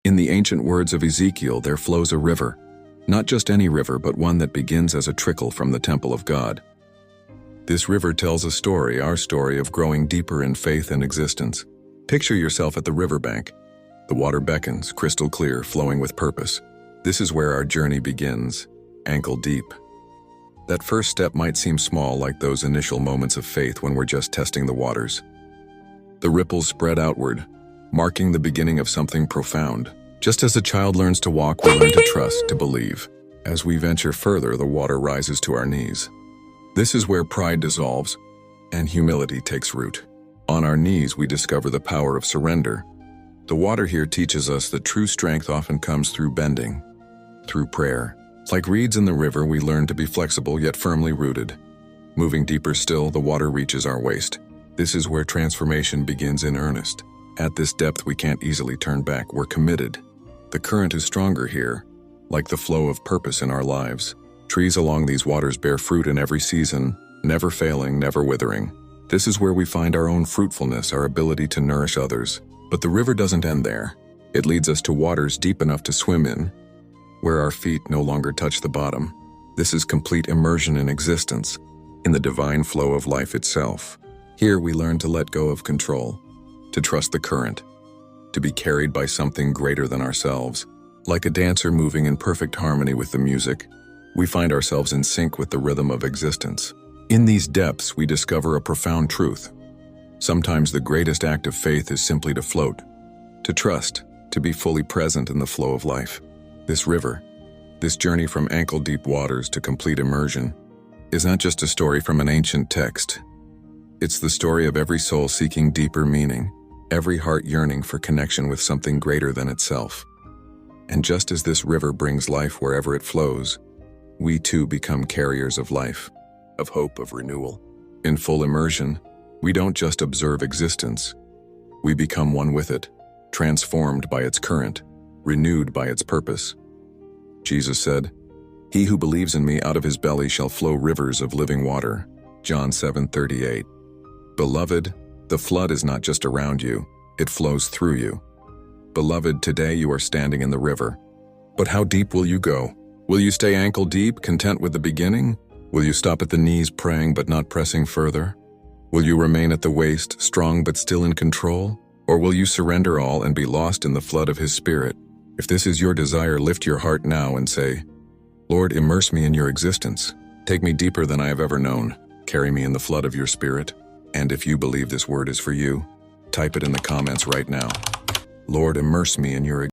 In the ancient words of Ezekiel, there flows a river. Not just any river, but one that begins as a trickle from the temple of God. This river tells a story, our story of growing deeper in faith and existence. Picture yourself at the riverbank. The water beckons, crystal clear, flowing with purpose. This is where our journey begins, ankle deep. That first step might seem small, like those initial moments of faith when we're just testing the waters. The ripples spread outward, marking the beginning of something profound. Just as a child learns to walk, we learn to trust, to believe. As we venture further, the water rises to our knees. This is where pride dissolves and humility takes root. On our knees, we discover the power of surrender. The water here teaches us that true strength often comes through bending, through prayer. Like reeds in the river, we learn to be flexible yet firmly rooted. Moving deeper still, the water reaches our waist. This is where transformation begins in earnest. At this depth, we can't easily turn back. We're committed. The current is stronger here, like the flow of purpose in our lives. Trees along these waters bear fruit in every season, never failing, never withering. This is where we find our own fruitfulness, our ability to nourish others. But the river doesn't end there. It leads us to waters deep enough to swim in, where our feet no longer touch the bottom. This is complete immersion in existence, in the divine flow of life itself. Here we learn to let go of control, to trust the current, to be carried by something greater than ourselves. Like a dancer moving in perfect harmony with the music, we find ourselves in sync with the rhythm of existence. In these depths, we discover a profound truth. Sometimes the greatest act of faith is simply to float, to trust, to be fully present in the flow of life. This river, this journey from ankle-deep waters to complete immersion, is not just a story from an ancient text. It's the story of every soul seeking deeper meaning, every heart yearning for connection with something greater than itself. And just as this river brings life wherever it flows, we too become carriers of life, of hope, of renewal. In full immersion, we don't just observe existence. We become one with it, transformed by its current, renewed by its purpose. Jesus said, "He who believes in me, out of his belly shall flow rivers of living water." John 7:38. Beloved, the flood is not just around you, it flows through you. Beloved, today you are standing in the river. But how deep will you go? Will you stay ankle deep, content with the beginning? Will you stop at the knees praying but not pressing further? Will you remain at the waist, strong but still in control? Or will you surrender all and be lost in the flood of His Spirit? If this is your desire, lift your heart now and say, "Lord, immerse me in your existence. Take me deeper than I have ever known. Carry me in the flood of your Spirit." And if you believe this word is for you, type it in the comments right now. Lord, immerse me in your